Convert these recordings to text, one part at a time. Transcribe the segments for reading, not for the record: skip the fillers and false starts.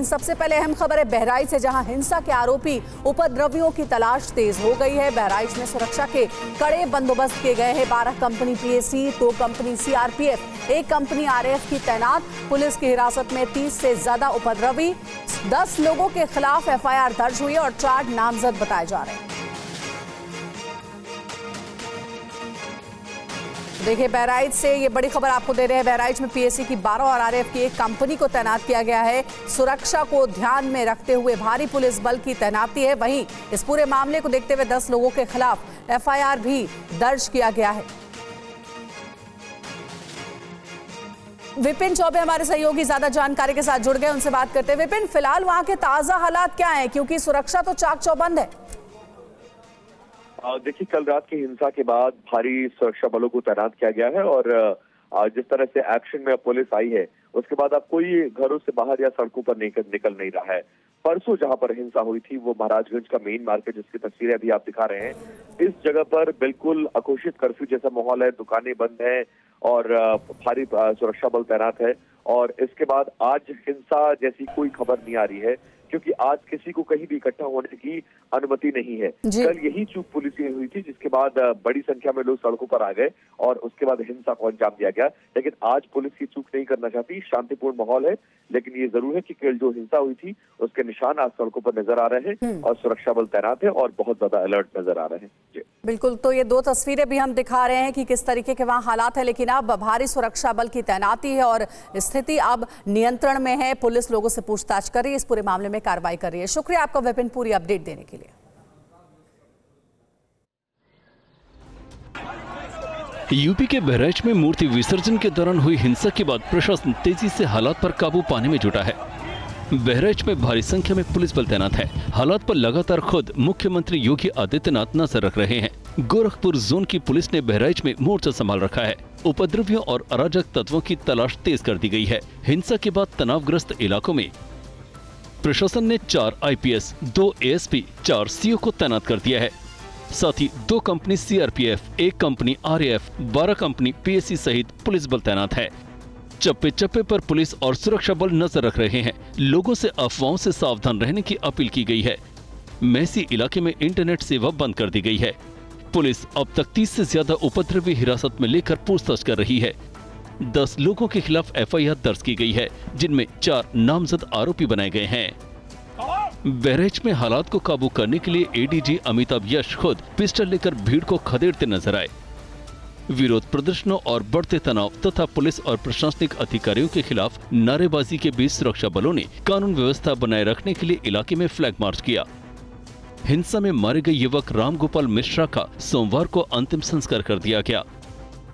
सबसे पहले अहम खबर है बहराइच से, जहां हिंसा के आरोपी उपद्रवियों की तलाश तेज हो गई है। बहराइच में सुरक्षा के कड़े बंदोबस्त किए गए हैं। 12 company PAC, 2 company CRPF, 1 company RAF की तैनात। पुलिस की हिरासत में 30 से ज्यादा उपद्रवी, 10 लोगों के खिलाफ एफआईआर दर्ज हुई और 4 नामजद बताए जा रहे हैं। देखिए, बहराइच से ये बड़ी खबर आपको दे रहे हैं। बहराइच में पीएसी की 12 और आरएएफ की 1 कंपनी को तैनात किया गया है। सुरक्षा को ध्यान में रखते हुए भारी पुलिस बल की तैनाती है। वहीं इस पूरे मामले को देखते हुए 10 लोगों के खिलाफ एफआईआर भी दर्ज किया गया है। विपिन चौबे हमारे सहयोगी ज्यादा जानकारी के साथ जुड़ गए, उनसे बात करते हैं। विपिन, फिलहाल वहां के ताजा हालात क्या हैं, क्योंकि सुरक्षा तो चाक चौबंद है। देखिए, कल रात की हिंसा के बाद भारी सुरक्षा बलों को तैनात किया गया है और जिस तरह से एक्शन में पुलिस आई है उसके बाद अब कोई घरों से बाहर या सड़कों पर निकल नहीं रहा है। परसों जहां पर हिंसा हुई थी वो महाराजगंज का मेन मार्केट, जिसकी तस्वीरें अभी आप दिखा रहे हैं, इस जगह पर बिल्कुल अघोषित कर्फ्यू जैसा माहौल है, दुकानें बंद है और भारी सुरक्षा बल तैनात है। और इसके बाद आज हिंसा जैसी कोई खबर नहीं आ रही है, क्योंकि आज किसी को कहीं भी इकट्ठा होने की अनुमति नहीं है। कल यही चूक पुलिस की हुई थी, जिसके बाद बड़ी संख्या में लोग सड़कों पर आ गए और उसके बाद हिंसा को अंजाम दिया गया। लेकिन आज पुलिस की चूक नहीं करना चाहती, शांतिपूर्ण माहौल है। लेकिन ये जरूर है कि कल जो हिंसा हुई थी उसके निशान आज सड़कों पर नजर आ रहे हैं और सुरक्षा बल तैनात है और बहुत ज्यादा अलर्ट नजर आ रहे हैं। जी बिल्कुल, तो ये 2 तस्वीरें भी हम दिखा रहे हैं कि किस तरीके के वहां हालात है। लेकिन अब भारी सुरक्षा बल की तैनाती है और स्थिति अब नियंत्रण में है। पुलिस लोगों से पूछताछ कर रही है, इस पूरे मामले में कार्रवाई कर रही है। शुक्रिया आपका विपिन, पूरी अपडेट देने के लिए। यूपी के बहराइच में मूर्ति विसर्जन के दौरान हुई हिंसा के बाद प्रशासन तेजी से हालात पर काबू पाने में जुटा है। बहराइच में भारी संख्या में पुलिस बल तैनात है। हालात पर लगातार खुद मुख्यमंत्री योगी आदित्यनाथ नजर रख रहे हैं। गोरखपुर जोन की पुलिस ने बहराइच में मोर्चा संभाल रखा है। उपद्रवियों और अराजक तत्वों की तलाश तेज कर दी गई है। हिंसा के बाद तनावग्रस्त इलाकों में प्रशासन ने 4 आईपीएस, 2 एएसपी, 4 सीओ को तैनात कर दिया है। साथ ही 2 company CRPF, 1 company RAF, 12 company PAC सहित पुलिस बल तैनात है। चप्पे चप्पे पर पुलिस और सुरक्षा बल नजर रख रहे हैं। लोगों से अफवाहों से सावधान रहने की अपील की गई है। मैसी इलाके में इंटरनेट सेवा बंद कर दी गई है। पुलिस अब तक 30 से ज्यादा उपद्रवी हिरासत में लेकर पूछताछ कर रही है। 10 लोगों के खिलाफ एफआईआर दर्ज की गई है, जिनमें 4 नामजद आरोपी बनाए गए हैं। बहराइच में हालात को काबू करने के लिए एडीजी अमिताभ यश खुद पिस्टल लेकर भीड़ को खदेड़ते नजर आए। विरोध प्रदर्शनों और बढ़ते तनाव तथा पुलिस और प्रशासनिक अधिकारियों के खिलाफ नारेबाजी के बीच सुरक्षा बलों ने कानून व्यवस्था बनाए रखने के लिए इलाके में फ्लैग मार्च किया। हिंसा में मारे गए युवक रामगोपाल मिश्रा का सोमवार को अंतिम संस्कार कर दिया गया।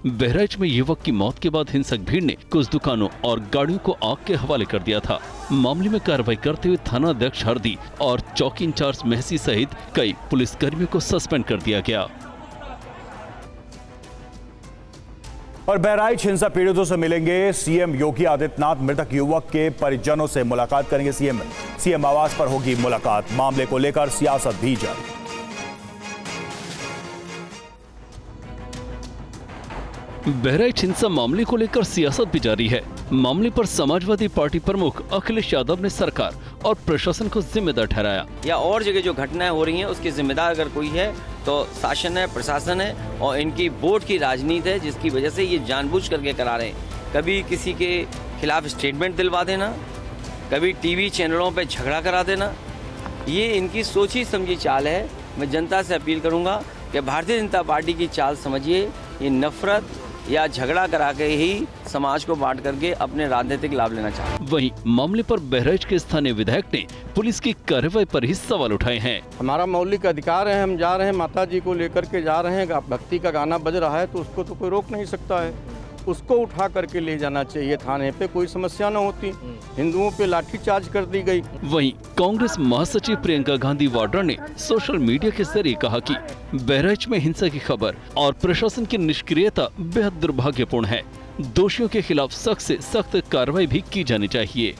बहराइच में युवक की मौत के बाद हिंसक भीड़ ने कुछ दुकानों और गाड़ियों को आग के हवाले कर दिया था। मामले में कार्रवाई करते हुए थाना अध्यक्ष हरदी और चौकी इंचार्ज महसी सहित कई पुलिसकर्मियों को सस्पेंड कर दिया गया। और बहराइच हिंसा पीड़ितों से मिलेंगे सीएम योगी आदित्यनाथ। मृतक युवक के परिजनों से मुलाकात करेंगे सीएम आवास पर होगी मुलाकात। मामले को लेकर सियासत भी जारी। बहराइच हिंसा मामले को लेकर सियासत भी जारी है। मामले पर समाजवादी पार्टी प्रमुख अखिलेश यादव ने सरकार और प्रशासन को जिम्मेदार ठहराया। या और जगह जो घटनाएं हो रही हैं उसकी जिम्मेदार अगर कोई है तो शासन है, प्रशासन है और इनकी वोट की राजनीति है, जिसकी वजह से ये जानबूझ करके करा रहे हैं। कभी किसी के खिलाफ स्टेटमेंट दिलवा देना, कभी टीवी चैनलों पर झगड़ा करा देना, ये इनकी सोची समझी चाल है। मैं जनता से अपील करूँगा कि भारतीय जनता पार्टी की चाल समझिए। ये नफरत या झगड़ा करा के ही समाज को बांट करके अपने राजनीतिक लाभ लेना चाहते हैं। वहीं मामले पर बहराइच के स्थानीय विधायक ने पुलिस की कार्रवाई पर ही सवाल उठाए हैं। हमारा मौलिक अधिकार है, हम जा रहे हैं, माता जी को लेकर के जा रहे हैं, भक्ति का गाना बज रहा है तो उसको तो कोई रोक नहीं सकता है। उसको उठा करके ले जाना चाहिए थाने पे, कोई समस्या न होती। हिंदुओं पे लाठीचार्ज कर दी गई। वहीं कांग्रेस महासचिव प्रियंका गांधी वाड्रा ने सोशल मीडिया के जरिए कहा कि बहराइच में हिंसा की खबर और प्रशासन की निष्क्रियता बेहद दुर्भाग्यपूर्ण है। दोषियों के खिलाफ सख्त से सख्त कार्रवाई भी की जानी चाहिए।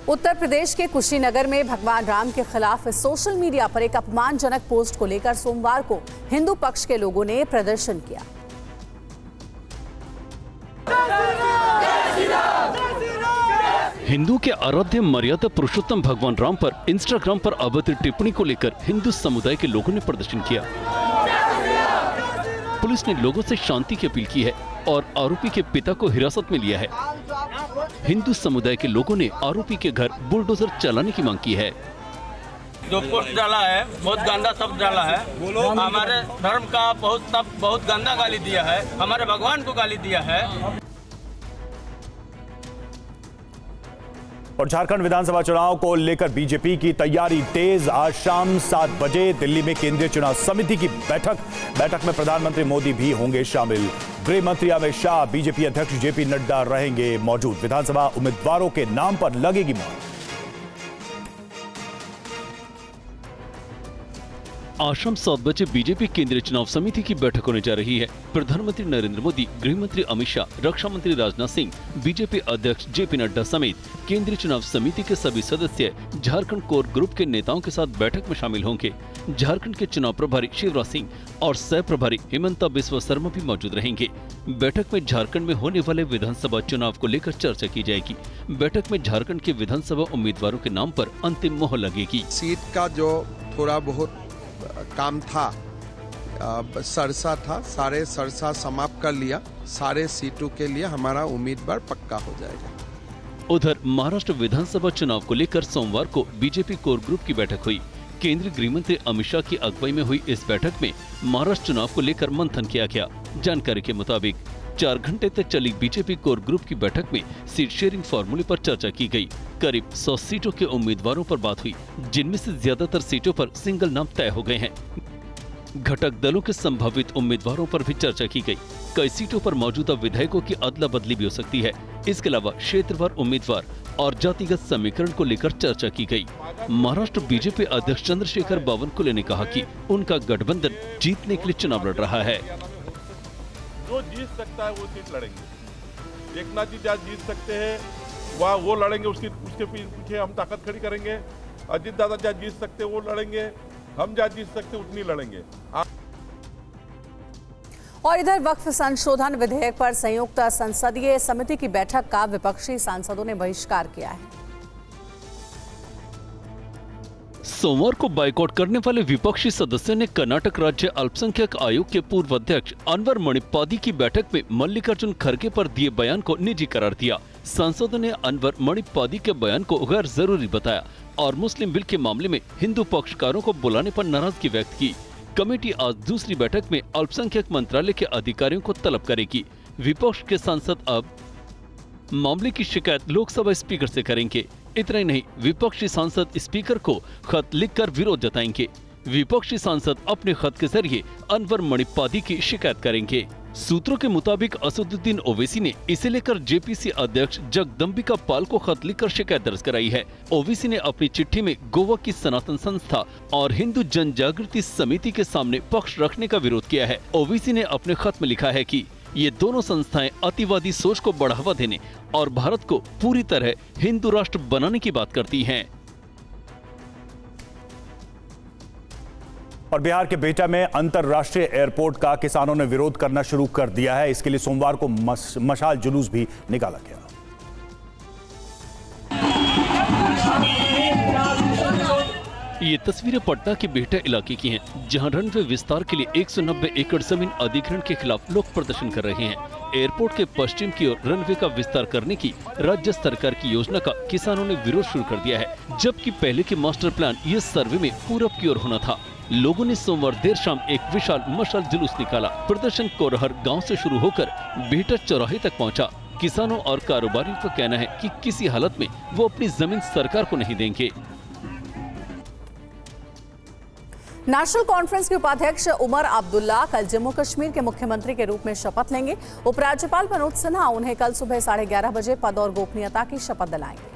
उत्तर प्रदेश के कुशीनगर में भगवान राम के खिलाफ सोशल मीडिया पर एक अपमानजनक पोस्ट को लेकर सोमवार को हिंदू पक्ष के लोगों ने प्रदर्शन किया। हिंदू के आराध्य मर्यादा पुरुषोत्तम भगवान राम पर इंस्टाग्राम पर अभद्र टिप्पणी को लेकर हिंदू समुदाय के लोगों ने प्रदर्शन किया। पुलिस ने लोगों से शांति की अपील की है और आरोपी के पिता को हिरासत में लिया है। हिंदू समुदाय के लोगों ने आरोपी के घर बुलडोजर चलाने की मांग की है। जो पोस्ट डाला है बहुत गंदा शब्द डाला है, हमारे धर्म का बहुत गंदा गाली दिया है, हमारे भगवान को गाली दिया है। और झारखंड विधानसभा चुनाव को लेकर बीजेपी की तैयारी तेज। आज शाम 7 बजे दिल्ली में केंद्रीय चुनाव समिति की बैठक में प्रधानमंत्री मोदी भी होंगे शामिल। गृह मंत्री अमित शाह, बीजेपी अध्यक्ष जेपी नड्डा रहेंगे मौजूद। विधानसभा उम्मीदवारों के नाम पर लगेगी मोहर। आज शाम 7 बजे बीजेपी केंद्रीय चुनाव समिति की बैठक होने जा रही है। प्रधानमंत्री नरेंद्र मोदी, गृह मंत्री अमित शाह, रक्षा मंत्री राजनाथ सिंह, बीजेपी अध्यक्ष जेपी नड्डा समेत केंद्रीय चुनाव समिति के सभी सदस्य झारखंड कोर ग्रुप के नेताओं के साथ बैठक में शामिल होंगे। झारखंड के चुनाव प्रभारी शिवराज सिंह और सह प्रभारी हिमंता बिस्वा शर्मा भी मौजूद रहेंगे। बैठक में झारखंड में होने वाले विधानसभा चुनाव को लेकर चर्चा की जाएगी। बैठक में झारखंड के विधानसभा उम्मीदवारों के नाम पर अंतिम मोहर लगेगी। सीट का जो थोड़ा बहुत काम था, सरसा था, सारे सरसा समाप्त कर लिया। सारे सीटों के लिए हमारा उम्मीदवार पक्का हो जाएगा। उधर महाराष्ट्र विधानसभा चुनाव को लेकर सोमवार को बीजेपी कोर ग्रुप की बैठक हुई। केंद्रीय गृह मंत्री अमित शाह की अगुवाई में हुई इस बैठक में महाराष्ट्र चुनाव को लेकर मंथन किया गया। जानकारी के मुताबिक 4 घंटे तक चली बीजेपी कोर ग्रुप की बैठक में सीट शेयरिंग फॉर्मूले पर चर्चा की गई। करीब 100 सीटों के उम्मीदवारों पर बात हुई, जिनमें से ज्यादातर सीटों पर सिंगल नाम तय हो गए हैं। घटक दलों के संभावित उम्मीदवारों पर भी चर्चा की गई। कई सीटों पर मौजूदा विधायकों की अदला बदली भी हो सकती है। इसके अलावा क्षेत्रवार उम्मीदवार और जातिगत समीकरण को लेकर चर्चा की गई। महाराष्ट्र बीजेपी अध्यक्ष चंद्रशेखर बावनकुले ने कहा कि उनका गठबंधन जीतने के लिए चुनाव लड़ रहा है। जो जीत सकता है वो सीट लड़ेंगे। एकनाथ जी जहाँ जीत सकते हैं वहाँ वो लड़ेंगे, उसके पीछे हम ताकत खड़ी करेंगे। अजित दादा जहाँ जीत सकते वो लड़ेंगे, हम जहाँ जीत सकते उतनी लड़ेंगे। और इधर वक्फ संशोधन विधेयक पर संयुक्त संसदीय समिति की बैठक का विपक्षी सांसदों ने बहिष्कार किया है। सोमवार को बाइकआउट करने वाले विपक्षी सदस्यों ने कर्नाटक राज्य अल्पसंख्यक आयोग के पूर्व अध्यक्ष अनवर मणिपादी की बैठक में मल्लिकार्जुन खड़गे पर दिए बयान को निजी करार दिया। सांसदों ने अनवर मणिपादी के बयान को गैर जरूरी बताया और मुस्लिम बिल के मामले में हिंदू पक्षकारों को बुलाने पर नाराजगी व्यक्त की। कमेटी आज दूसरी बैठक में अल्पसंख्यक मंत्रालय के अधिकारियों को तलब करेगी। विपक्ष के सांसद अब मामले की शिकायत लोकसभा स्पीकर से करेंगे। इतना ही नहीं, विपक्षी सांसद स्पीकर को खत लिखकर विरोध जताएंगे। विपक्षी सांसद अपने खत के जरिए अनवर मणिपादी की शिकायत करेंगे। सूत्रों के मुताबिक असदुद्दीन ओवैसी ने इसे लेकर जेपीसी अध्यक्ष जगदम्बिका पाल को खत लिखकर शिकायत दर्ज कराई है। ओवैसी ने अपनी चिट्ठी में गोवा की सनातन संस्था और हिंदू जन जागृति समिति के सामने पक्ष रखने का विरोध किया है। ओवैसी ने अपने खत में लिखा है कि ये दोनों संस्थाएं अतिवादी सोच को बढ़ावा देने और भारत को पूरी तरह हिंदू राष्ट्र बनाने की बात करती हैं। और बिहार के बिहटा में अंतर्राष्ट्रीय एयरपोर्ट का किसानों ने विरोध करना शुरू कर दिया है। इसके लिए सोमवार को मशाल जुलूस भी निकाला गया। ये तस्वीरें पटना के बिहटा इलाके की हैं, जहां रनवे विस्तार के लिए 190 एकड़ जमीन अधिग्रहण के खिलाफ लोग प्रदर्शन कर रहे हैं। एयरपोर्ट के पश्चिम की ओर रनवे का विस्तार करने की राज्य सरकार की योजना का किसानों ने विरोध शुरू कर दिया है, जबकि पहले के मास्टर प्लान ये सर्वे में पूरब की ओर होना था। लोगों ने सोमवार देर शाम एक विशाल मशाल जुलूस निकाला। प्रदर्शन कोरहर गाँव से शुरू होकर बिहटा चौराहे तक पहुँचा। किसानों और कारोबारियों का कहना है कि किसी हालत में वो अपनी जमीन सरकार को नहीं देंगे। नेशनल कॉन्फ्रेंस के उपाध्यक्ष उमर अब्दुल्ला कल जम्मू कश्मीर के मुख्यमंत्री के रूप में शपथ लेंगे। उपराज्यपाल मनोज सिन्हा उन्हें कल सुबह 11:30 बजे पद और गोपनीयता की शपथ दिलाएंगे।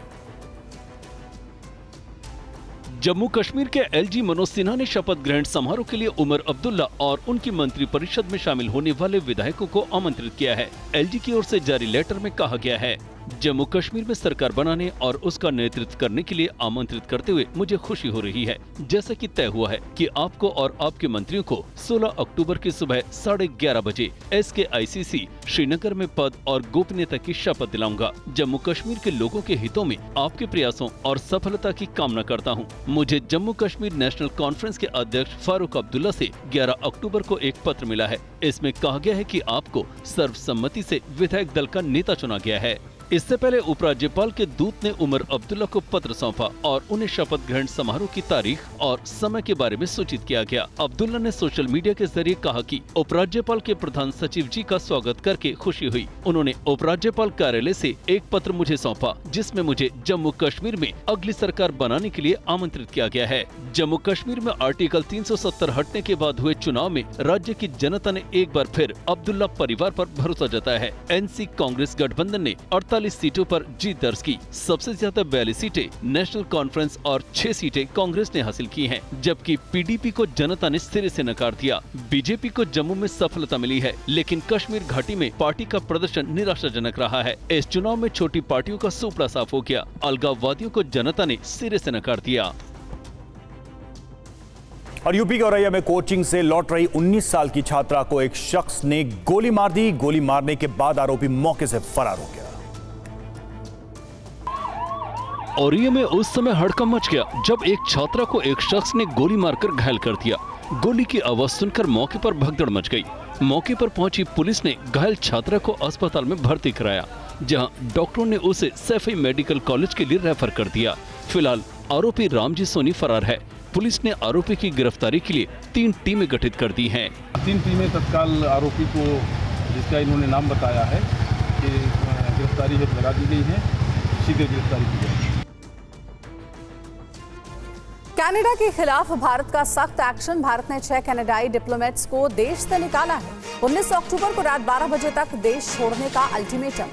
जम्मू कश्मीर के एलजी मनोज सिन्हा ने शपथ ग्रहण समारोह के लिए उमर अब्दुल्ला और उनकी मंत्रिपरिषद में शामिल होने वाले विधायकों को आमंत्रित किया है। एलजी की ओर से जारी लेटर में कहा गया है, जम्मू कश्मीर में सरकार बनाने और उसका नेतृत्व करने के लिए आमंत्रित करते हुए मुझे खुशी हो रही है। जैसा कि तय हुआ है कि आपको और आपके मंत्रियों को 16 अक्टूबर की सुबह 11:30 बजे SKICC श्रीनगर में पद और गोपनीयता की शपथ दिलाऊंगा। जम्मू कश्मीर के लोगों के हितों में आपके प्रयासों और सफलता की कामना करता हूं। मुझे जम्मू कश्मीर नेशनल कॉन्फ्रेंस के अध्यक्ष फारूक अब्दुल्ला से 11 अक्टूबर को एक पत्र मिला है। इसमें कहा गया है कि आपको सर्वसम्मति से विधायक दल का नेता चुना गया है। इससे पहले उपराज्यपाल के दूत ने उमर अब्दुल्ला को पत्र सौंपा और उन्हें शपथ ग्रहण समारोह की तारीख और समय के बारे में सूचित किया गया। अब्दुल्ला ने सोशल मीडिया के जरिए कहा कि उपराज्यपाल के प्रधान सचिव जी का स्वागत करके खुशी हुई। उन्होंने उपराज्यपाल कार्यालय से एक पत्र मुझे सौंपा जिसमें मुझे जम्मू कश्मीर में अगली सरकार बनाने के लिए आमंत्रित किया गया है। जम्मू कश्मीर में आर्टिकल 370 हटने के बाद हुए चुनाव में राज्य की जनता ने एक बार फिर अब्दुल्ला परिवार पर भरोसा जताया है। NC कांग्रेस गठबंधन ने 48 सीटों पर जीत दर्ज की। सबसे ज्यादा 42 सीटें नेशनल कॉन्फ्रेंस और 6 सीटें कांग्रेस ने हासिल की हैं, जबकि PDP को जनता ने सिरे से नकार दिया। बीजेपी को जम्मू में सफलता मिली है, लेकिन कश्मीर घाटी में पार्टी का प्रदर्शन निराशाजनक रहा है। इस चुनाव में छोटी पार्टियों का सुपड़ा साफ हो गया। अलगाववादियों को जनता ने सिरे से नकार दिया। और यूपी के औरैया में कोचिंग से लौट रही 19 साल की छात्रा को एक शख्स ने गोली मार दी। गोली मारने के बाद आरोपी मौके से फरार हो गया। औरैया में उस समय हड़कंप मच गया जब एक छात्रा को एक शख्स ने गोली मारकर घायल कर दिया। गोली की आवाज सुनकर मौके पर भगदड़ मच गई। मौके पर पहुंची पुलिस ने घायल छात्रा को अस्पताल में भर्ती कराया, जहां डॉक्टरों ने उसे सैफई मेडिकल कॉलेज के लिए रेफर कर दिया। फिलहाल आरोपी रामजी सोनी फरार है। पुलिस ने आरोपी की गिरफ्तारी के लिए 3 टीमें गठित कर दी हैं। 3 टीमें तत्काल आरोपी को, जिसका इन्होंने नाम बताया है, कि गिरफ्तारी हेतु लगा दी गई है। शीघ्र गिरफ्तारी की जाएगी। कनाडा के खिलाफ भारत का सख्त एक्शन। भारत ने 6 कनाडाई डिप्लोमेट्स को देश से निकाला है। 19 अक्टूबर को रात 12 बजे तक देश छोड़ने का अल्टीमेटम।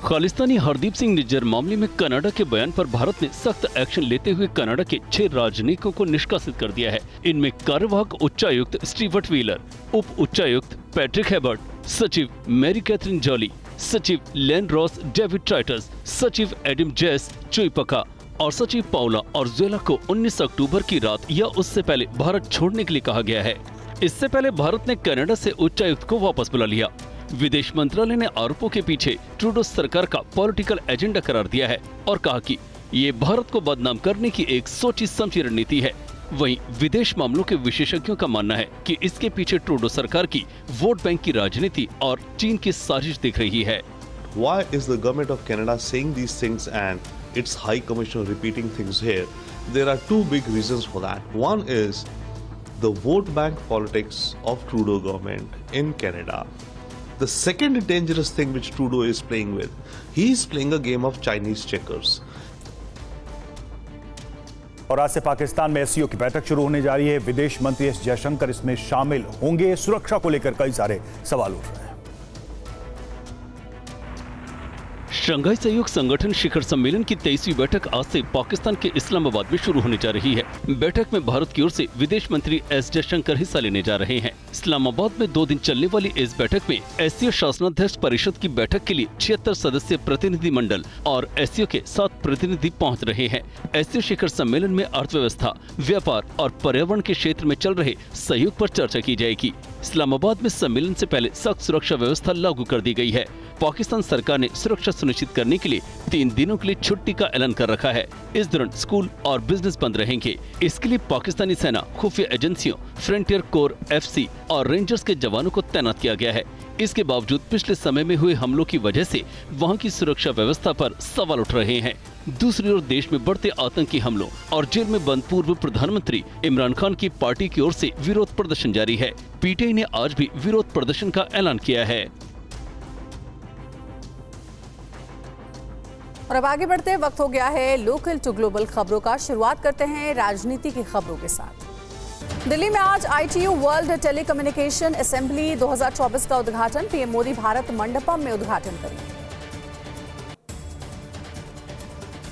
खालिस्तानी हरदीप सिंह निज्जर मामले में कनाडा के बयान पर भारत ने सख्त एक्शन लेते हुए कनाडा के 6 राजनयिकों को निष्कासित कर दिया है। इनमें कार्यवाहक उच्चायुक्त स्टीवर्ट व्हीलर, उप उच्चायुक्त पैट्रिक हेबर्ट, सचिव मैरी कैथरीन जॉली, सचिव लेन रॉस डेविड ट्राइटस, सचिव एडम जेस चुईपका और सचिव पाउला और ज़ुएला को 19 अक्टूबर की रात या उससे पहले भारत छोड़ने के लिए कहा गया है। इससे पहले भारत ने कनाडा से उच्चायुक्त को वापस बुला लिया। विदेश मंत्रालय ने आरोपों के पीछे ट्रूडो सरकार का पॉलिटिकल एजेंडा करार दिया है और कहा कि ये भारत को बदनाम करने की एक सोची समझी रणनीति है। वहीं विदेश मामलों के विशेषज्ञों का मानना है कि इसके पीछे ट्रूडो सरकार की वोट बैंक की राजनीति और चीन की साजिश दिख रही है। Why is the government of Canada saying these things and its High Commissioner repeating things here? There are 2 big reasons for that. One is the vote bank politics of Trudeau government in Canada. The second dangerous thing which Trudeau is playing with, he is playing a game of Chinese checkers. और आज से पाकिस्तान में SCO की बैठक शुरू होने जा रही है। विदेश मंत्री एस जयशंकर इसमें शामिल होंगे। सुरक्षा को लेकर कई सारे सवाल उठ रहे हैं। शंघाई सहयोग संगठन शिखर सम्मेलन की 23वीं बैठक आज से पाकिस्तान के इस्लामाबाद में शुरू होने जा रही है। बैठक में भारत की ओर से विदेश मंत्री एस जयशंकर हिस्सा लेने जा रहे हैं। इस्लामाबाद में 2 दिन चलने वाली इस बैठक में SCO शासनाध्यक्ष परिषद की बैठक के लिए 76 सदस्य प्रतिनिधि मंडल और SCO के 7 प्रतिनिधि पहुंच रहे हैं। SCO शिखर सम्मेलन में अर्थव्यवस्था, व्यापार और पर्यावरण के क्षेत्र में चल रहे सहयोग पर चर्चा की जाएगी। इस्लामाबाद में सम्मेलन से पहले सख्त सुरक्षा व्यवस्था लागू कर दी गई है। पाकिस्तान सरकार ने सुरक्षा सुनिश्चित करने के लिए 3 दिनों के लिए छुट्टी का ऐलान कर रखा है। इस दौरान स्कूल और बिजनेस बंद रहेंगे। इसके लिए पाकिस्तानी सेना, खुफिया एजेंसियों, फ्रंटियर कोर FC और रेंजर्स के जवानों को तैनात किया गया है। इसके बावजूद पिछले समय में हुए हमलों की वजह से वहां की सुरक्षा व्यवस्था पर सवाल उठ रहे हैं। दूसरी ओर देश में बढ़ते आतंकी हमलों और जेल में बंद पूर्व प्रधानमंत्री इमरान खान की पार्टी की ओर से विरोध प्रदर्शन जारी है। PTI ने आज भी विरोध प्रदर्शन का ऐलान किया है। और अब आगे बढ़ते वक्त हो गया है लोकल टू ग्लोबल खबरों का। शुरुआत करते हैं राजनीति की खबरों के साथ। दिल्ली में आज ITU वर्ल्ड टेलीकम्युनिकेशन असेंबली 2024 का उद्घाटन। PM मोदी भारत मंडपम में उद्घाटन करेंगे।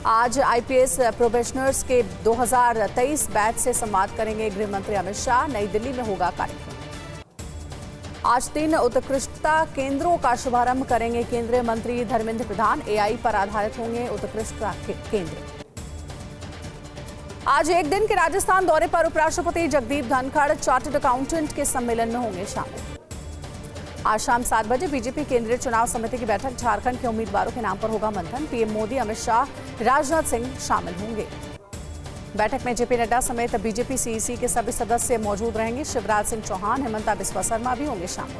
आज आईपीएस प्रोबेशनर्स के 2023 बैच से संवाद करेंगे गृह मंत्री अमित शाह। नई दिल्ली में होगा कार्यक्रम। आज 3 उत्कृष्टता केंद्रों का शुभारंभ करेंगे केंद्रीय मंत्री धर्मेंद्र प्रधान। एआई पर आधारित होंगे उत्कृष्टता केंद्र। आज एक दिन के राजस्थान दौरे पर उपराष्ट्रपति जगदीप धनखड़ चार्टर्ड अकाउंटेंट के सम्मेलन में होंगे शामिल। आज शाम 7 बजे बीजेपी केंद्रीय चुनाव समिति की बैठक। झारखंड के उम्मीदवारों के नाम पर होगा मंथन। पीएम मोदी, अमित शाह, राजनाथ सिंह शामिल होंगे। बैठक में जेपी नड्डा समेत बीजेपी सीईसी के सभी सदस्य मौजूद रहेंगे। शिवराज सिंह चौहान, हिमंता बिस्वा शर्मा भी होंगे शामिल।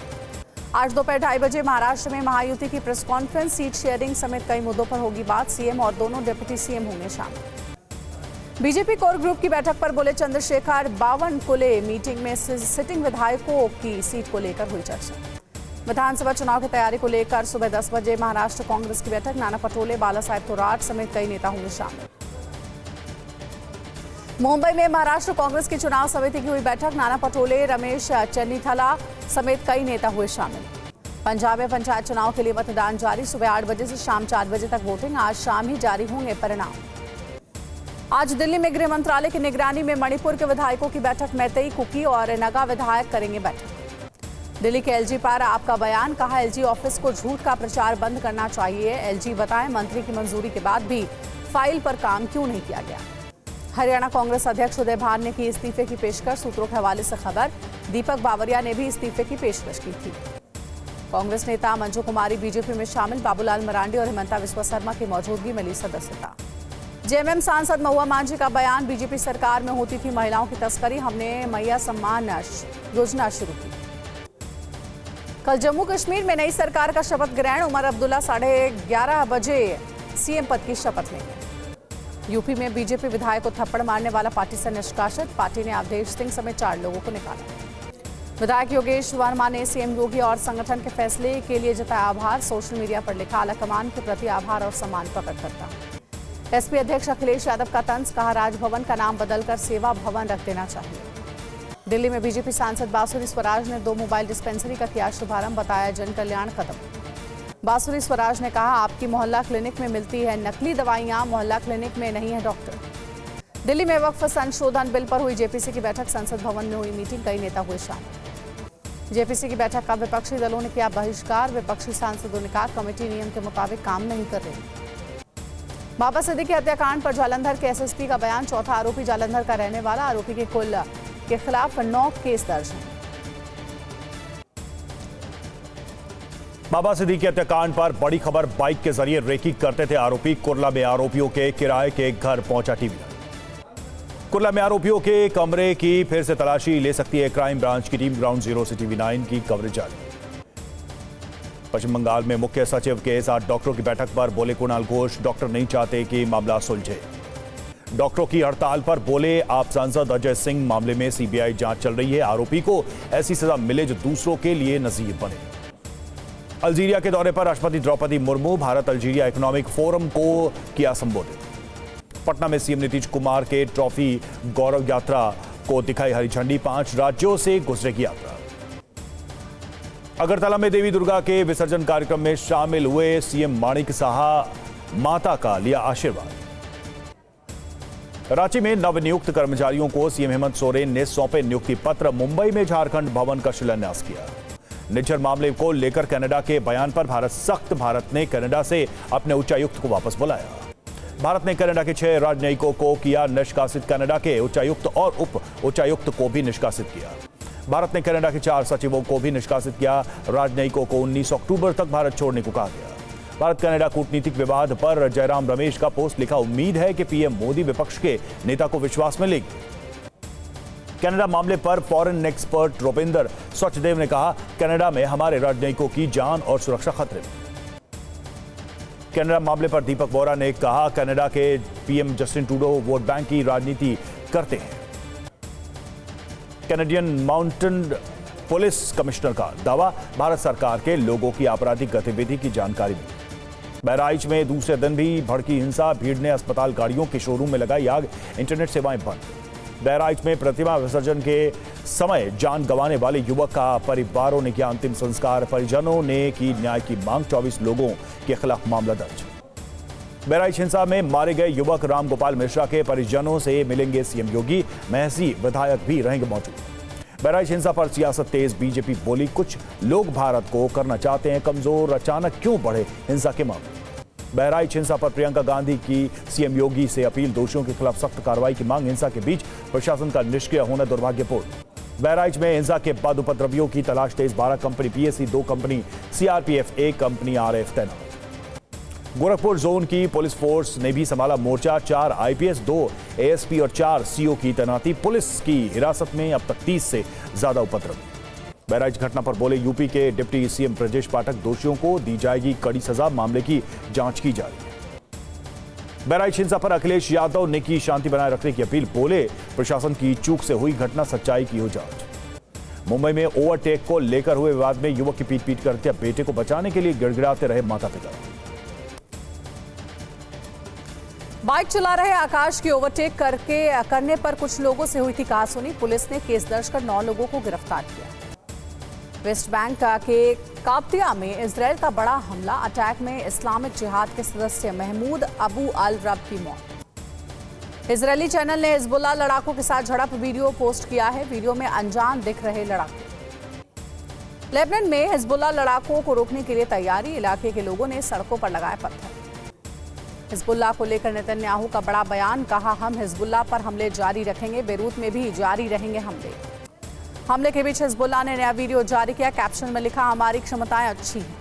आज दोपहर 2:30 बजे महाराष्ट्र में महायुति की प्रेस कॉन्फ्रेंस। सीट शेयरिंग समेत कई मुद्दों पर होगी बात। सीएम और दोनों डिप्टी सीएम होंगे शामिल। बीजेपी कोर ग्रुप की बैठक पर बोले चंद्रशेखर। बावनकुले मीटिंग में सिटिंग विधायकों की सीट को लेकर हुई चर्चा। विधानसभा चुनाव की तैयारी को लेकर सुबह 10 बजे महाराष्ट्र कांग्रेस की बैठक। नाना पटोले, बाला साहेब थोराट समेत कई नेता होंगे शामिल। मुंबई में महाराष्ट्र कांग्रेस की चुनाव समिति की हुई बैठक। नाना पटोले, रमेश चन्नीथला समेत कई नेता हुए शामिल। पंजाब में पंचायत चुनाव के लिए मतदान जारी। सुबह 8 बजे से शाम 4 बजे तक वोटिंग। आज शाम ही जारी होंगे परिणाम। आज दिल्ली में गृह मंत्रालय की निगरानी में मणिपुर के विधायकों की बैठक। मैतेई, कुकी और नगा विधायक करेंगे बैठक। दिल्ली के एलजी पर आपका बयान। कहा, एलजी ऑफिस को झूठ का प्रचार बंद करना चाहिए। एलजी बताएं, मंत्री की मंजूरी के बाद भी फाइल पर काम क्यों नहीं किया गया। हरियाणा कांग्रेस अध्यक्ष उदय भान ने की इस्तीफे की पेशकश। सूत्रों के हवाले से खबर। दीपक बावरिया ने भी इस्तीफे की पेशकश की थी। कांग्रेस नेता मंजू कुमारी बीजेपी में शामिल। बाबूलाल मरांडी और हिमंता बिस्वा शर्मा की मौजूदगी में ली सदस्यता। जेएमएम सांसद महुआ मांझी का बयान। बीजेपी सरकार में होती थी महिलाओं की तस्करी, हमने मैया सम्मान योजना शुरू की। कल जम्मू कश्मीर में नई सरकार का शपथ ग्रहण। उमर अब्दुल्ला 11:30 बजे सीएम पद की शपथ लेंगे। यूपी में बीजेपी विधायक को थप्पड़ मारने वाला पार्टी से निष्कासित। पार्टी ने अवधेश सिंह समेत 4 लोगों को निकाला। विधायक योगेश वर्मा ने सीएम योगी और संगठन के फैसले के लिए जताया आभार। सोशल मीडिया पर लिखा, आलाकमान के प्रति आभार और सम्मान प्रकट करता। एसपी अध्यक्ष अखिलेश यादव का तंज। कहा, राजभवन का नाम बदलकर सेवा भवन रख देना चाहिए। दिल्ली में बीजेपी सांसद बांसुरी स्वराज ने 2 मोबाइल डिस्पेंसरी का किया शुभारंभ। बताया जन कल्याण कदम। बांसुरी स्वराज ने कहा, आपकी मोहल्ला क्लिनिक में मिलती है नकली दवाइयां, मोहल्ला क्लिनिक में नहीं है डॉक्टर। दिल्ली में वक्फ संशोधन बिल पर हुई जेपीसी की बैठक। संसद भवन में हुई मीटिंग। कई नेता हुए शामिल। जेपीसी की बैठक का विपक्षी दलों ने किया बहिष्कार। विपक्षी सांसदों ने कहा, कमेटी नियम के मुताबिक काम नहीं कर रही। बाबा सिद्दीकी हत्याकांड पर जालंधर के एसएसपी का बयान। चौथा आरोपी जालंधर का रहने वाला। आरोपी के कुल के खिलाफ 9 केस दर्ज हैं। बाबा सिद्दीकी हत्याकांड पर बड़ी खबर। बाइक के जरिए रेकी करते थे आरोपी। कुर्ला में आरोपियों के किराए के घर पहुंचा टीवी। कुर्ला में आरोपियों के कमरे की फिर से तलाशी ले सकती है क्राइम ब्रांच की टीम। ग्राउंड जीरो से टीवी 9 की कवरेज जारी। पश्चिम बंगाल में मुख्य सचिव के साथ डॉक्टरों की बैठक पर बोले कुणाल घोष, डॉक्टर नहीं चाहते कि मामला सुलझे। डॉक्टरों की हड़ताल पर बोले आप सांसद अजय सिंह, मामले में सीबीआई जांच चल रही है। आरोपी को ऐसी सजा मिले जो दूसरों के लिए नजीर बने। अल्जीरिया के दौरे पर राष्ट्रपति Draupadi Murmu. Bharat Algeria economic forum को किया संबोधित। पटना में सीएम नीतीश कुमार के ट्रॉफी गौरव यात्रा को दिखाई हरी झंडी। 5 राज्यों से गुजरेगी यात्रा। अगरतला में देवी दुर्गा के विसर्जन कार्यक्रम में शामिल हुए सीएम माणिक साहा। माता का लिया आशीर्वाद। रांची में नवनियुक्त कर्मचारियों को सीएम हेमंत सोरेन ने सौंपे नियुक्ति पत्र। मुंबई में झारखंड भवन का शिलान्यास किया। निज्जर मामले को लेकर कनाडा के बयान पर भारत सख्त। भारत ने कनाडा से अपने उच्चायुक्त को वापस बुलाया। भारत ने कनाडा के 6 राजनयिकों को किया निष्कासित। कनाडा के उच्चायुक्त और उप उच्चायुक्त को भी निष्कासित किया। भारत ने कनाडा के 4 सचिवों को भी निष्कासित किया। राजनयिकों को 19 अक्टूबर तक भारत छोड़ने को कहा गया। भारत कनाडा कूटनीतिक विवाद पर जयराम रमेश का पोस्ट लिखा, उम्मीद है कि पीएम मोदी विपक्ष के नेता को विश्वास में लेंगे। कनाडा मामले पर फॉरेन एक्सपर्ट रूपेंद्र सचदेव ने कहा, कनाडा में हमारे राजनयिकों की जान और सुरक्षा खतरे में। कनाडा मामले पर दीपक बोरा ने कहा, कनाडा के PM Justin Trudeau vote bank की राजनीति करते हैं। कैनेडियन माउंटेन पुलिस कमिश्नर का दावा, भारत सरकार के लोगों की आपराधिक गतिविधि की जानकारी मिली। बहराइच में दूसरे दिन भी भड़की हिंसा। भीड़ ने अस्पताल गाड़ियों के शोरूम में लगाई आग। इंटरनेट सेवाएं बंद। बहराइच में प्रतिमा विसर्जन के समय जान गंवाने वाले युवक का परिवारों ने किया अंतिम संस्कार। परिजनों ने की न्याय की मांग। 24 लोगों के खिलाफ मामला दर्ज। बहराइच हिंसा में मारे गए युवक राम गोपाल मिश्रा के परिजनों से मिलेंगे सीएम योगी, महसी विधायक भी रहेंगे मौजूद। बहराइच हिंसा पर सियासत तेज, बीजेपी बोली कुछ लोग भारत को करना चाहते हैं कमजोर, अचानक क्यों बढ़े हिंसा के मामले। बहराइच हिंसा पर प्रियंका गांधी की सीएम योगी से अपील, दोषियों के खिलाफ सख्त कार्रवाई की मांग। हिंसा के बीच प्रशासन का निष्क्रिय होना दुर्भाग्यपूर्ण। बहराइच में हिंसा के बाद उपद्रवियों की तलाश तेज, 12 company PAC, 2 company CRPF, 1 company RF तैनात। गोरखपुर जोन की पुलिस फोर्स ने भी संभाला मोर्चा, 4 आईपीएस, 2 एएसपी और 4 सीओ की तैनाती। पुलिस की हिरासत में अब तक 30 से ज्यादा उपद्रवी। बहराइच घटना पर बोले यूपी के डिप्टी सीएम ब्रजेश पाठक, दोषियों को दी जाएगी कड़ी सजा, मामले की जांच की जा रही है। बहराइच हिंसा पर अखिलेश यादव ने की शांति बनाए रखने की अपील, बोले प्रशासन की चूक से हुई घटना, सच्चाई की हो जांच। मुंबई में ओवरटेक को लेकर हुए विवाद में युवक की पीट कर हत्या, बेटे को बचाने के लिए गिड़गिड़ाते रहे माता पिता। बाइक चला रहे आकाश की ओवरटेक करने पर कुछ लोगों से हुई थी कहासुनी। पुलिस ने केस दर्ज कर 9 लोगों को गिरफ्तार किया। वेस्ट बैंक के काप्तिया में इजराइल का बड़ा हमला, अटैक में इस्लामिक जिहाद के सदस्य महमूद अबू अल रब की मौत। इजरायली चैनल ने हिजबुल्लाह लड़ाकों के साथ झड़प वीडियो पोस्ट किया है। वीडियो में अनजान दिख रहे लड़ाके। लेबनान में हिजबुल्लाह लड़ाकों को रोकने के लिए तैयारी, इलाके के लोगों ने सड़कों पर लगाए पत्थर। हिजबुल्लाह को लेकर नेतन्याहू का बड़ा बयान, कहा हम हिजबुल्लाह पर हमले जारी रखेंगे, बेरूत में भी जारी रहेंगे हमले। हमले के बीच हिजबुल्लाह ने नया वीडियो जारी किया, कैप्शन में लिखा हमारी क्षमताएं अच्छी हैं।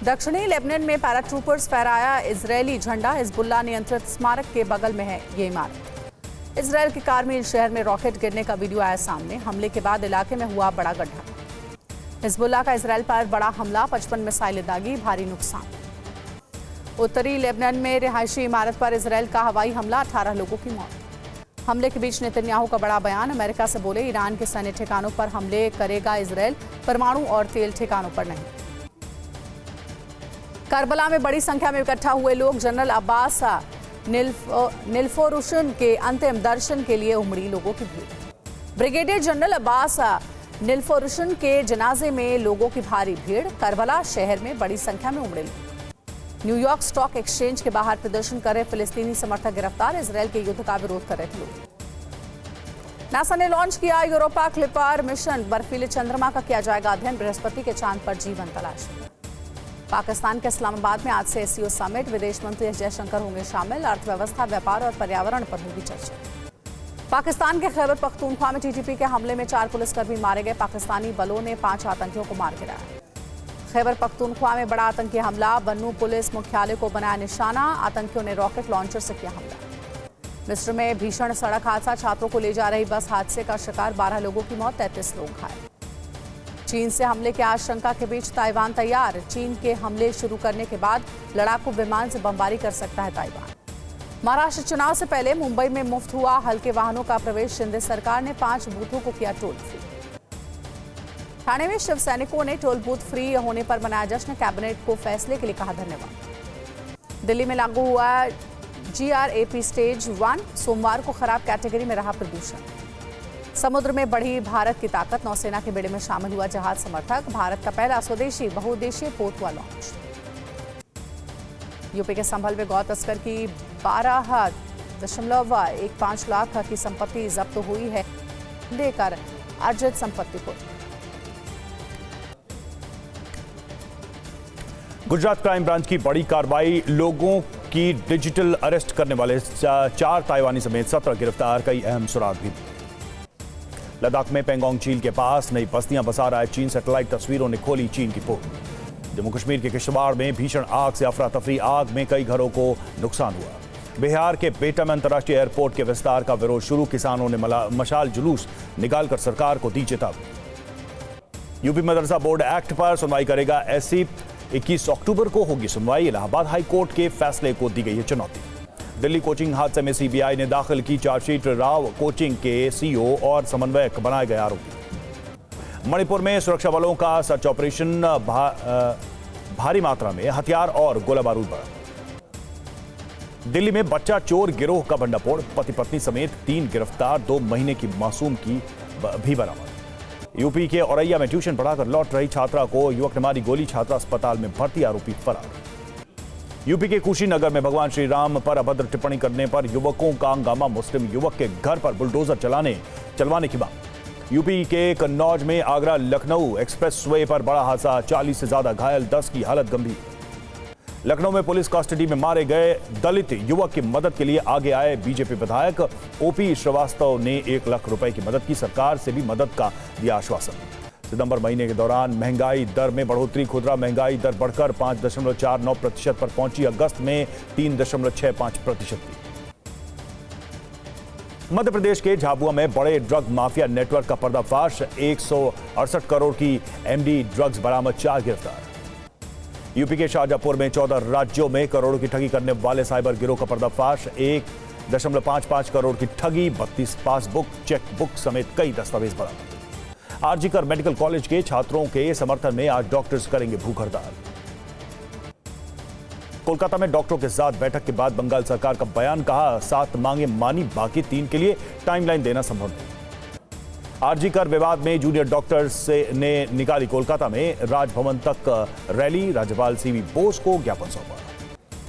दक्षिणी लेबनान में पैराट्रूपर्स फहराया इजरायली झंडा, हिजबुल्लाह नियंत्रित स्मारक के बगल में है ये इमारत। इजरायल के कारमिल शहर में रॉकेट गिरने का वीडियो आया सामने। हमले के बाद इलाके में हुआ बड़ा गड्ढा। हिजबुल्लाह का इजरायल पर बड़ा हमला, 55 मिसाइलें दागी, भारी नुकसान। उत्तरी लेबनान में रिहायशी इमारत पर इजरायल का हवाई हमला, 18 लोगों की मौत। हमले के बीच नेतन्याहू का बड़ा बयान, अमेरिका से बोले ईरान के सैन्य ठिकानों पर हमले करेगा इजरायल, परमाणु और तेल ठिकानों पर नहीं। करबला में बड़ी संख्या में इकट्ठा हुए लोग, जनरल अब्बास निल्फोरुशन के अंतिम दर्शन के लिए उमड़ी लोगों की भीड़। ब्रिगेडियर जनरल अब्बास निल्फोरुशन के जनाजे में लोगों की भारी भीड़, करबला शहर में बड़ी संख्या में उमड़े लोग। न्यूयॉर्क स्टॉक एक्सचेंज के बाहर प्रदर्शन कर रहे फिलिस्तीनी समर्थक गिरफ्तार, इजरायल के युद्ध का विरोध कर रहे थे लोग। नासा ने लॉन्च किया यूरोपा क्लिपर मिशन, बर्फीले चंद्रमा का किया जाएगा अध्ययन, बृहस्पति के चांद पर जीवन तलाश। पाकिस्तान के इस्लामाबाद में आज से एससीओ समिट, विदेश मंत्री एस जयशंकर होंगे शामिल, अर्थव्यवस्था, व्यापार और पर्यावरण पर होगी चर्चा। पाकिस्तान के खैबर पख्तूनख्वा में टीटीपी के हमले में 4 पुलिसकर्मी मारे गए, पाकिस्तानी बलों ने 5 आतंकियों को मार गिराया। खैबर पख्तूनख्वा में बड़ा आतंकी हमला, बन्नू पुलिस मुख्यालय को बनाया निशाना, आतंकियों ने रॉकेट लॉन्चर से किया हमला। मिस्र में भीषण सड़क हादसा, छात्रों को ले जा रही बस हादसे का शिकार, 12 लोगों की मौत, 33 लोग घायल। चीन से हमले की आशंका के बीच ताइवान तैयार, चीन के हमले शुरू करने के बाद लड़ाकू विमान से बमबारी कर सकता है ताइवान। महाराष्ट्र चुनाव से पहले मुंबई में मुफ्त हुआ हल्के वाहनों का प्रवेश, शिंदे सरकार ने 5 बूथों को किया टोल फ्री। ठाणे में शिव सैनिकों ने टोल बूथ फ्री होने पर मनाया जश्न, कैबिनेट को फैसले के लिए कहा धन्यवाद। दिल्ली में लागू हुआ GRAP स्टेज 1, सोमवार को खराब कैटेगरी में रहा प्रदूषण। समुद्र में बढ़ी भारत की ताकत, नौसेना के बेड़े में शामिल हुआ जहाज समर्थक, भारत का पहला स्वदेशी बहुउद्देशीय पोत हुआ लॉन्च। यूपी के संभल में गौ तस्कर की 12.15 लाख की संपत्ति जब्त हुई है, लेकर अर्जित संपत्ति को। गुजरात क्राइम ब्रांच की बड़ी कार्रवाई, लोगों की डिजिटल अरेस्ट करने वाले 4 ताइवानी समेत 17 गिरफ्तार, कई अहम सुराग भी। लद्दाख में पेंगोंग झील के पास नई बस्तियां बसा रहा है चीन, सैटेलाइट तस्वीरों ने खोली चीन की पोल। जम्मू कश्मीर के किश्तवाड़ में भीषण आग से अफरा तफरी, आग में कई घरों को नुकसान हुआ। बिहार के पेटा में अंतर्राष्ट्रीय एयरपोर्ट के विस्तार का विरोध शुरू, किसानों ने मशाल जुलूस निकालकर सरकार को दी चेतावनी। यूपी मदरसा बोर्ड एक्ट पर सुनवाई करेगा SC, 21 अक्टूबर को होगी सुनवाई। इलाहाबाद हाई कोर्ट के फैसले को दी गई है चुनौती। दिल्ली कोचिंग हादसे में CBI ने दाखिल की चार्जशीट, राव कोचिंग के CEO और समन्वयक बनाए गए आरोपी। मणिपुर में सुरक्षा बलों का सर्च ऑपरेशन, भारी मात्रा में हथियार और गोला बारूद बरामद। दिल्ली में बच्चा चोर गिरोह का भंडाफोड़, पति पत्नी समेत 3 गिरफ्तार, 2 महीने की मासूम की भी बरामद। यूपी के औरैया में ट्यूशन पढ़ाकर लौट रही छात्रा को युवक ने मारी गोली, छात्रा अस्पताल में भर्ती, आरोपी फरार। यूपी के कुशीनगर में भगवान श्री राम पर अभद्र टिप्पणी करने पर युवकों का हंगामा, मुस्लिम युवक के घर पर बुलडोजर चलवाने की मांग। यूपी के कन्नौज में आगरा लखनऊ एक्सप्रेसवे पर बड़ा हादसा, 40 से ज्यादा घायल, 10 की हालत गंभीर। लखनऊ में पुलिस कस्टडी में मारे गए दलित युवक की मदद के लिए आगे आए बीजेपी विधायक ओपी श्रीवास्तव ने 1 लाख रुपए की मदद की, सरकार से भी मदद का दिया आश्वासन। सितंबर महीने के दौरान महंगाई दर में बढ़ोतरी, खुदरा महंगाई दर बढ़कर 5.49% पर पहुंची, अगस्त में 3.65% थी। मध्य प्रदेश के झाबुआ में बड़े ड्रग माफिया नेटवर्क का पर्दाफाश, 168 करोड़ की एमडी ड्रग्स बरामद, 4 गिरफ्तार। यूपी के शाहजहांपुर में 14 राज्यों में करोड़ों की ठगी करने वाले साइबर गिरोह का पर्दाफाश, 1.55 करोड़ की ठगी, 32 पासबुक, चेकबुक समेत कई दस्तावेज बरामद। आरजीकर मेडिकल कॉलेज के छात्रों के समर्थन में आज डॉक्टर्स करेंगे भूख हड़ताल। कोलकाता में डॉक्टरों के साथ बैठक के बाद बंगाल सरकार का बयान, कहा 7 मांगे मानी, बाकी 3 के लिए टाइमलाइन देना संभव नहीं। आरजीकर विवाद में जूनियर डॉक्टर्स ने निकाली कोलकाता में राजभवन तक रैली, राज्यपाल सीवी बोस को ज्ञापन सौंपा।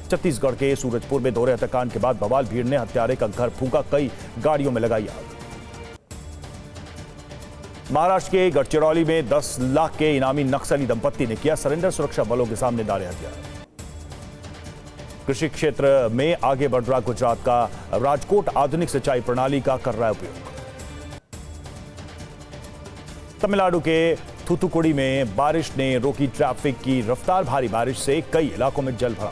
छत्तीसगढ़ के सूरजपुर में दोहरे हत्याकांड के बाद बवाल, भीड़ ने हत्यारे का घर फूंका, कई गाड़ियों में लगाई आग। महाराष्ट्र के गढ़चिरौली में 10 लाख के इनामी नक्सली दंपत्ति ने किया सरेंडर, सुरक्षा बलों के सामने दारे हथियार। कृषि क्षेत्र में आगे बढ़ रहा गुजरात का राजकोट आधुनिक सिंचाई प्रणाली का कर रहा है उपयोग। तमिलनाडु के थूथुकुड़ी में बारिश ने रोकी ट्रैफिक की रफ्तार, भारी बारिश से कई इलाकों में जल भरा।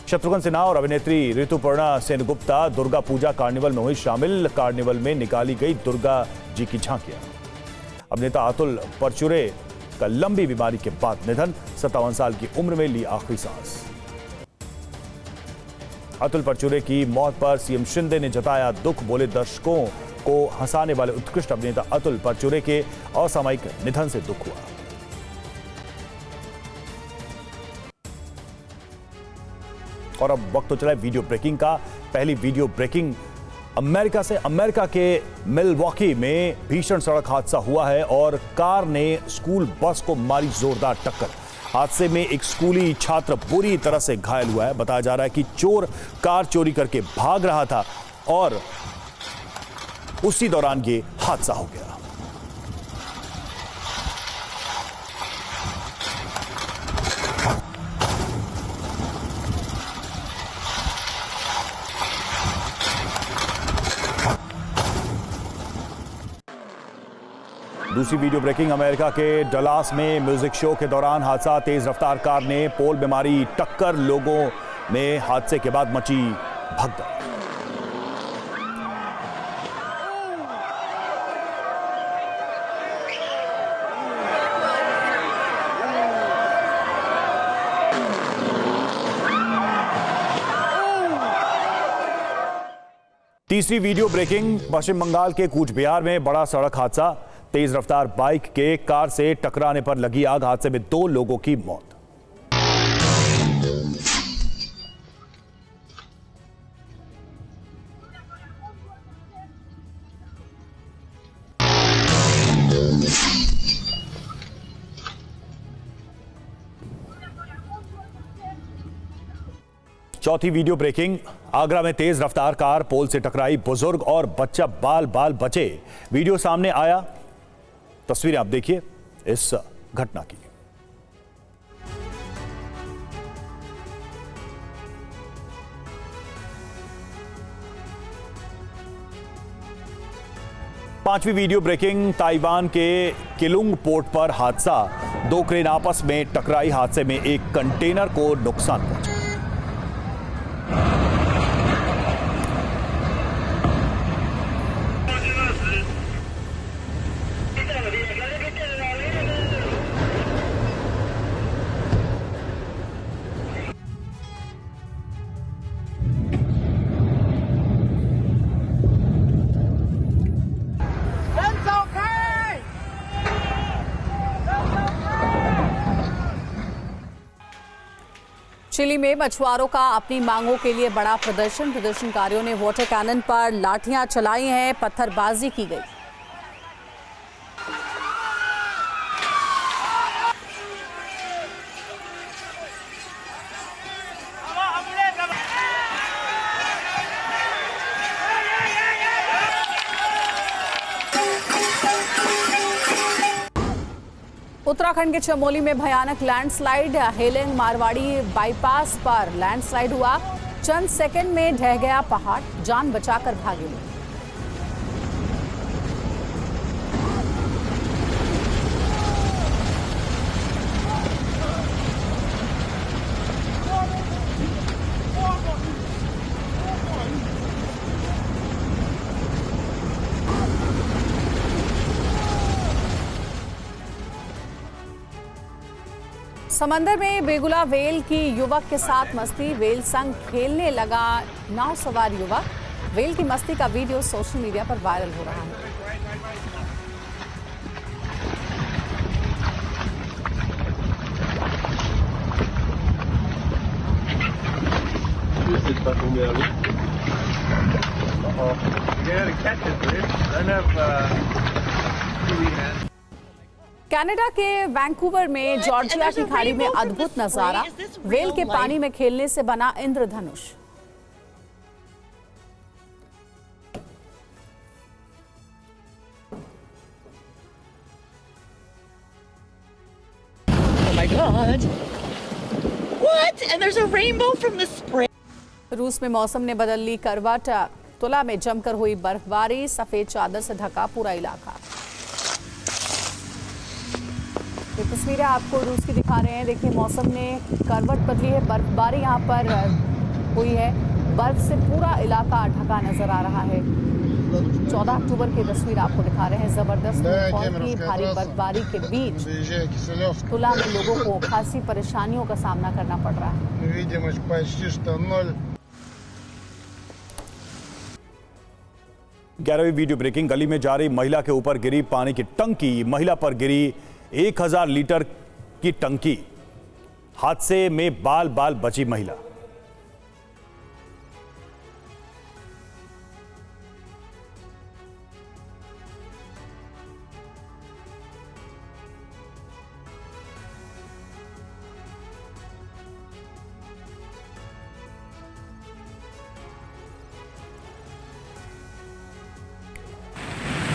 शत्रुघ्न सिन्हा और अभिनेत्री ऋतुपर्णा सेनगुप्ता दुर्गा पूजा कार्निवल में हुई शामिल, कार्निवल में निकाली गई दुर्गा जी की झांकियां। अभिनेता अतुल परचुरे का लंबी बीमारी के बाद निधन, 57 साल की उम्र में ली आखिरी सांस। अतुल परचुरे की मौत पर सीएम शिंदे ने जताया दुख, बोले दर्शकों को हंसाने वाले उत्कृष्ट अभिनेता अतुल परचुरे के असामयिक निधन से दुख हुआ। और अब वक्त तो चला है वीडियो ब्रेकिंग का। पहली वीडियो ब्रेकिंग अमेरिका से। अमेरिका के मिलवॉकी में भीषण सड़क हादसा हुआ है और कार ने स्कूल बस को मारी जोरदार टक्कर। हादसे में एक स्कूली छात्र बुरी तरह से घायल हुआ है। बताया जा रहा है कि चोर कार चोरी करके भाग रहा था और उसी दौरान ये हादसा हो गया। दूसरी वीडियो ब्रेकिंग अमेरिका के डलास में म्यूजिक शो के दौरान हादसा, तेज रफ्तार कार ने पोल में मारी टक्कर, लोगों में हादसे के बाद मची भगदड़। तीसरी वीडियो ब्रेकिंग पश्चिम बंगाल के कूच बिहार में बड़ा सड़क हादसा, तेज रफ्तार बाइक के कार से टकराने पर लगी आग, हादसे में 2 लोगों की मौत। चौथी वीडियो ब्रेकिंग आगरा में तेज रफ्तार कार पोल से टकराई, बुजुर्ग और बच्चा बाल बाल बचे। वीडियो सामने आया, तस्वीरें आप देखिए इस घटना की। पांचवी वीडियो ब्रेकिंग ताइवान के किलुंग पोर्ट पर हादसा, 2 क्रेन आपस में टकराई, हादसे में एक कंटेनर को नुकसान पहुंचा। चिली में मछुआरों का अपनी मांगों के लिए बड़ा प्रदर्शन, प्रदर्शनकारियों ने वाटर कैनन पर लाठियां चलाई हैं, पत्थरबाजी की गई। उत्तराखंड के चमोली में भयानक लैंडस्लाइड। हेलेंग मारवाड़ी बाईपास पर लैंडस्लाइड हुआ। चंद सेकंड में ढह गया पहाड़, जान बचाकर भागे लोग। समंदर में बेगुला वेल की युवक के साथ मस्ती। वेल संग खेलने लगा नाव सवार युवक। वेल की मस्ती का वीडियो सोशल मीडिया पर वायरल हो रहा है। कनाडा के वैंकूवर में जॉर्जिया की खाड़ी में अद्भुत नजारा। वेल के पानी में खेलने से बना इंद्रधनुष। Oh my God! What? And there's a rainbow from the spray. रूस में मौसम ने बदल ली करवट। तुला में जमकर हुई बर्फबारी। सफेद चादर से ढका पूरा इलाका। ये तस्वीरें आपको रूस की दिखा रहे हैं। देखिए मौसम ने करवट बदली है। बर्फबारी यहाँ पर हुई है। बर्फ से पूरा इलाका ढका नजर आ रहा है। 14 अक्टूबर की तस्वीर आपको दिखा रहे हैं। जबरदस्त की भारी बर्फबारी के बीच तुला में लोगों को खासी परेशानियों का सामना करना पड़ रहा है। 11वीं वीडियो ब्रेकिंग। गली में जा रही महिला के ऊपर गिरी पानी की टंकी। महिला पर गिरी 1000 लीटर की टंकी। हादसे में बाल बाल बची महिला।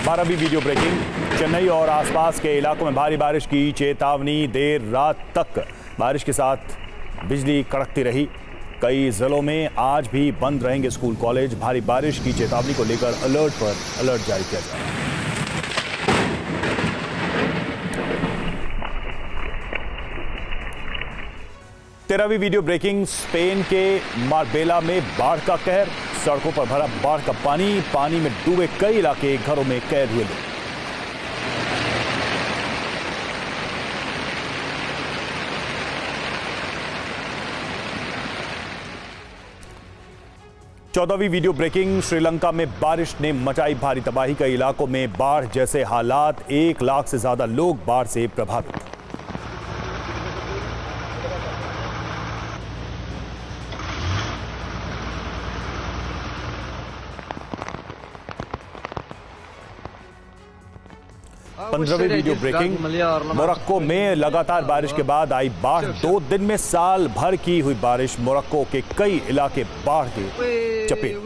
बारहवीं वीडियो ब्रेकिंग। चेन्नई और आसपास के इलाकों में भारी बारिश की चेतावनी। देर रात तक बारिश के साथ बिजली कड़कती रही। कई जिलों में आज भी बंद रहेंगे स्कूल कॉलेज। भारी बारिश की चेतावनी को लेकर अलर्ट जारी किया जा रहा है। 13वीं वीडियो ब्रेकिंग। स्पेन के मार्बेला में बाढ़ का कहर। सड़कों पर भरा बाढ़ का पानी में डूबे कई इलाके। घरों में कैद हुए लोग। चौदहवीं वीडियो ब्रेकिंग। श्रीलंका में बारिश ने मचाई भारी तबाही। कई इलाकों में बाढ़ जैसे हालात। 1 लाख से ज्यादा लोग बाढ़ से प्रभावित। पंद्रहवीं वीडियो ब्रेकिंग। मोरक्को में लगातार बारिश के बाद आई बाढ़। 2 दिन में साल भर की हुई बारिश। मोरक्को के कई इलाके बाढ़ के चपेट।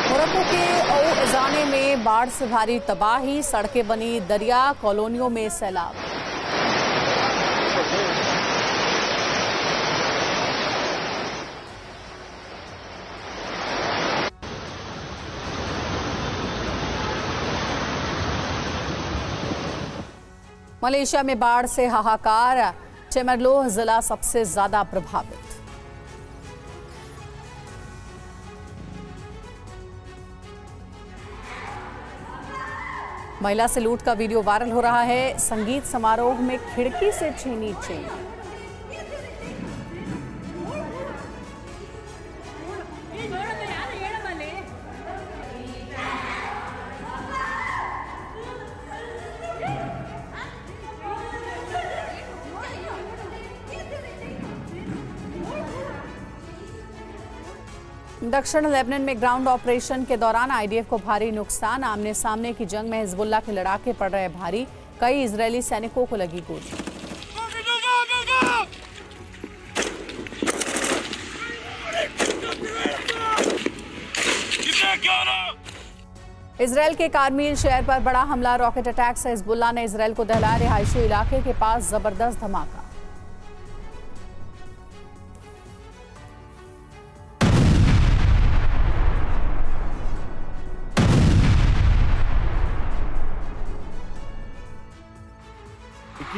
मोरक्को के औज़ाने में बाढ़ से भारी तबाही। सड़कें बनी दरिया। कॉलोनियों में सैलाब। मलेशिया में बाढ़ से हाहाकार। चेमरलोह जिला सबसे ज्यादा प्रभावित। महिला से लूट का वीडियो वायरल हो रहा है। संगीत समारोह में खिड़की से छीनी चेन। दक्षिण लेबनान में ग्राउंड ऑपरेशन के दौरान आईडीएफ को भारी नुकसान। आमने सामने की जंग में हिजबुल्लाह के लड़ाके पड़ रहे भारी। कई इजरायली सैनिकों को लगी गोली। इजरायल के कारमील शहर पर बड़ा हमला, रॉकेट अटैक से हिजबुल्लाह ने इजरायल को दहलाया। रिहायशी इलाके के पास जबरदस्त धमाका।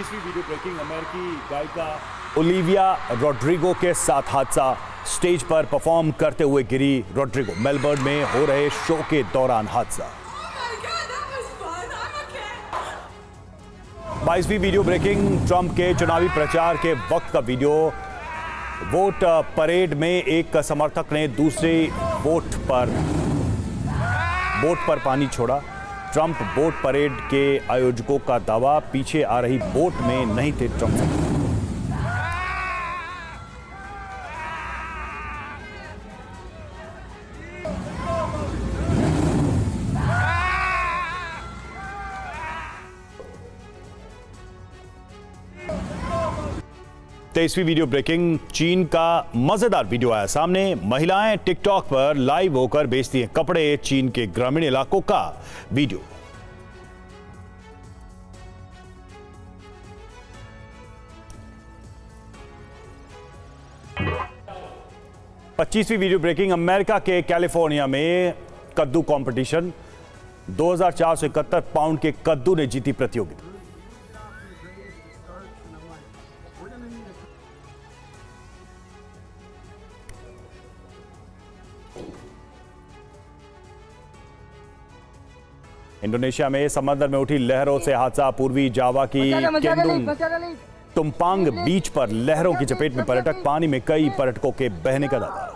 वीडियो ब्रेकिंग, अमेरिकी गायिका ओलिविया रोड्रिगो के साथ हादसा। स्टेज पर परफॉर्म करते हुए गिरी रोड्रिगो। मेलबर्न में हो रहे शो के दौरान हादसा। 22वीं वीडियो ब्रेकिंग, ट्रंप के चुनावी प्रचार के वक्त का वीडियो। वोट परेड में एक समर्थक ने दूसरे बोट पर पानी छोड़ा। ट्रंप बोट परेड के आयोजकों का दावा, पीछे आ रही बोट में नहीं थे ट्रंप। तेईसवीं वीडियो ब्रेकिंग, चीन का मजेदार वीडियो आया सामने। महिलाएं टिकटॉक पर लाइव होकर बेचती हैं कपड़े। चीन के ग्रामीण इलाकों का वीडियो। पच्चीसवीं वीडियो ब्रेकिंग, अमेरिका के कैलिफोर्निया में कद्दू कंपटीशन। 2471 पाउंड के कद्दू ने जीती प्रतियोगिता। इंडोनेशिया में समंदर में उठी लहरों से हादसा। पूर्वी जावा की केंदुंग तुम्पांग बीच पर लहरों की चपेट में पर्यटक। पानी में कई पर्यटकों के बहने का दावा।